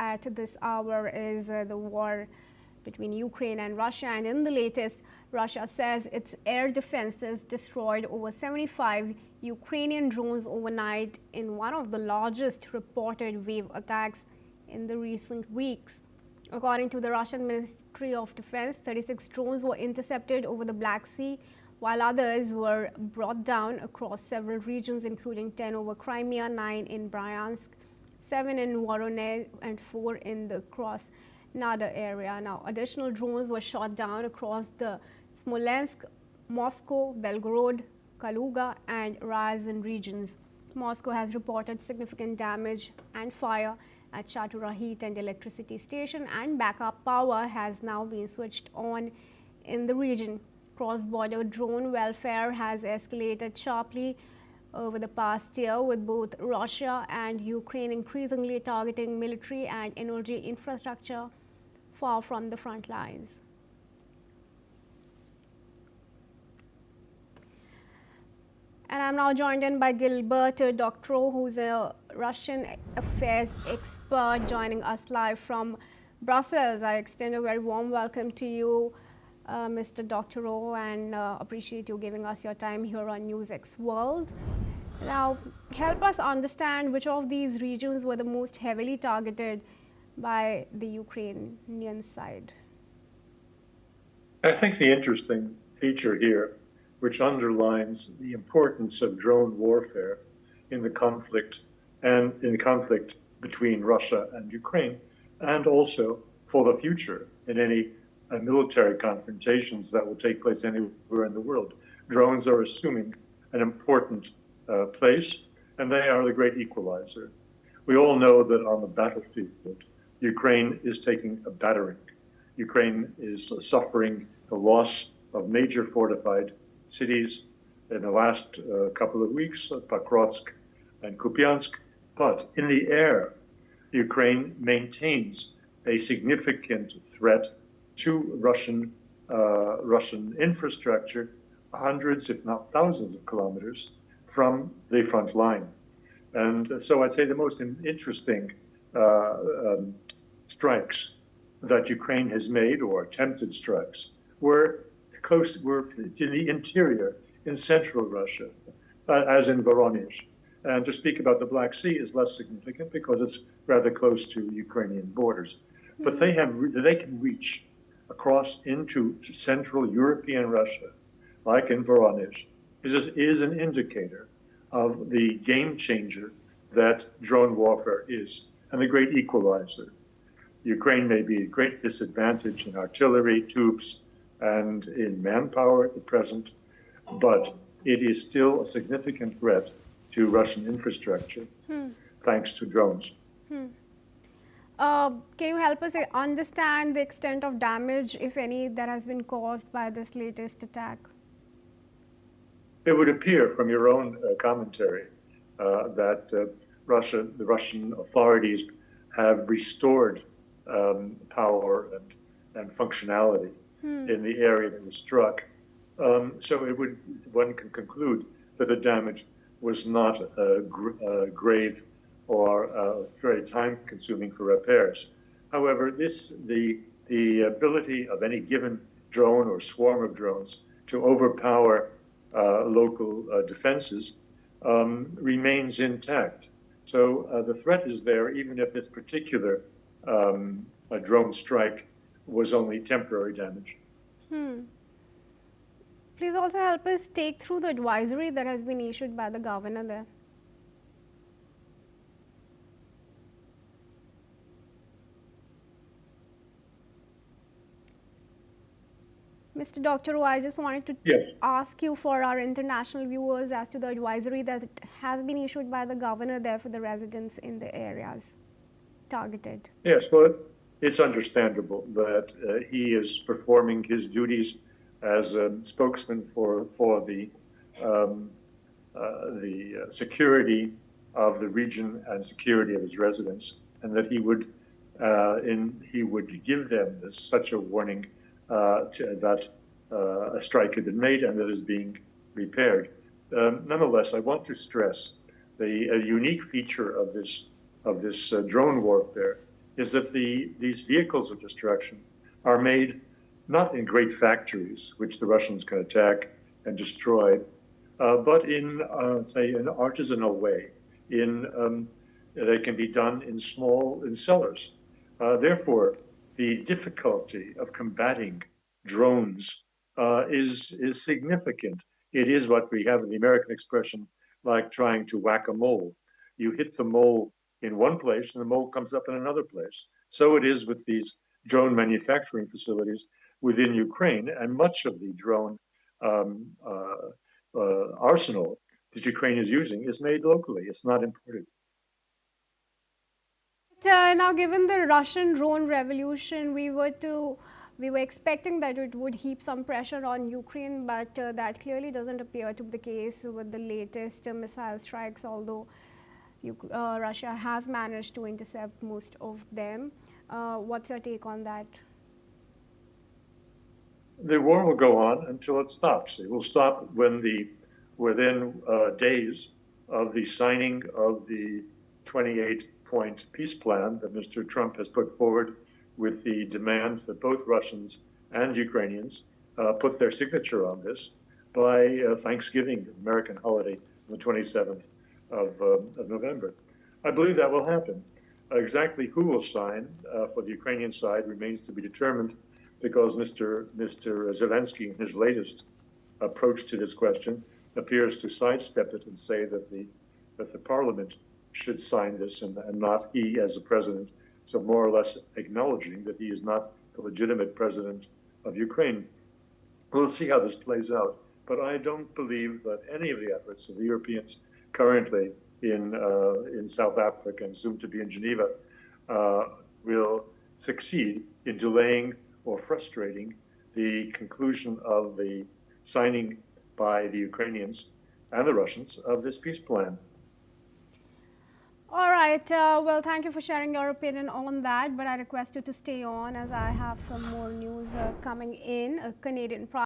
at this hour is the war between Ukraine and Russia. And in the latest, Russia says its air defenses destroyed over 75 Ukrainian drones overnight in one of the largest reported wave attacks in the recent weeks. According to the Russian Ministry of Defense, 36 drones were intercepted over the Black Sea, while others were brought down across several regions, including 10 over Crimea, 9 in Bryansk, 7 in Voronezh, and 4 in the Krasnodar area. Now, additional drones were shot down across the Smolensk, Moscow, Belgorod, Kaluga, and Ryazan regions. Moscow has reported significant damage and fire at Shatura heat and electricity station, and backup power has now been switched on in the region. Cross-border drone warfare has escalated sharply over the past year, with both Russia and Ukraine increasingly targeting military and energy infrastructure far from the front lines. And I'm now joined in by Gilbert Doctorow, who's a Russian affairs expert, joining us live from Brussels. I extend a very warm welcome to you, Mr. Doctorow, and appreciate you giving us your time here on NewsX World. Now, help us understand which of these regions were the most heavily targeted by the Ukrainian side. I think the interesting feature here, which underlines the importance of drone warfare in the conflict and in the conflict between Russia and Ukraine, and also for the future in any military confrontations that will take place anywhere in the world. Drones are assuming an important place, and they are the great equalizer. We all know that on the battlefield, Ukraine is taking a battering. Ukraine is suffering the loss of major fortified cities in the last couple of weeks, Pokrovsk and Kupiansk. But in the air, Ukraine maintains a significant threat to Russian infrastructure, hundreds, if not thousands of kilometers from the front line. And so I'd say the most interesting strikes that Ukraine has made, or attempted strikes, were in the interior, in central Russia, as in Voronezh. And to speak about the Black Sea is less significant because it's rather close to Ukrainian borders. But they can reach across into Central European Russia, like in Voronezh, is an indicator of the game changer that drone warfare is, and the great equalizer. Ukraine may be a great disadvantage in artillery, troops, and in manpower at the present, but it is still a significant threat to Russian infrastructure, thanks to drones. Can you help us understand the extent of damage, if any, that has been caused by this latest attack? It would appear from your own commentary that the Russian authorities have restored power and functionality in the area that was struck. So one can conclude that the damage was not grave or very time-consuming for repairs. However, the ability of any given drone or swarm of drones to overpower local defenses remains intact. So the threat is there, even if this particular drone strike was only temporary damage. Please also help us take through the advisory that has been issued by the governor there. Mr. Doctorow, I just wanted to ask you for our international viewers as to the advisory that has been issued by the governor there for the residents in the areas targeted. Yes, well, it's understandable that he is performing his duties as a spokesman for the security of the region and security of his residents, and that he would give them such a warning that a strike had been made and that is being repaired. Nonetheless, I want to stress a unique feature of this drone warfare is that these vehicles of destruction are made not in great factories, which the Russians can attack and destroy, but in, say, an artisanal way. They can be done in cellars. Therefore, the difficulty of combating drones is significant. It is what we have in the American expression, like trying to whack a mole. You hit the mole in one place and the mole comes up in another place. So it is with these drone manufacturing facilities within Ukraine, and much of the drone um, arsenal that Ukraine is using is made locally. It's not imported. Now, given the Russian drone revolution, we were expecting that it would heap some pressure on Ukraine, but that clearly doesn't appear to be the case with the latest missile strikes, although Russia has managed to intercept most of them. What's your take on that? The war will go on until it stops. It will stop within days of the signing of the 28-point peace plan that Mr. Trump has put forward, with the demand that both Russians and Ukrainians put their signature on this by Thanksgiving, American holiday, on the 27th of November. I believe that will happen. Exactly who will sign for the Ukrainian side remains to be determined, because Mr. Zelenskyy, in his latest approach to this question, appears to sidestep it and say that the parliament should sign this and not he as a president, so more or less acknowledging that he is not the legitimate president of Ukraine. We'll see how this plays out, but I don't believe that any of the efforts of the Europeans currently in South Africa and soon to be in Geneva will succeed in delaying or frustrating the conclusion of the signing by the Ukrainians and the Russians of this peace plan. All right. Well, thank you for sharing your opinion on that, but I request you to stay on as I have some more news coming in. A Canadian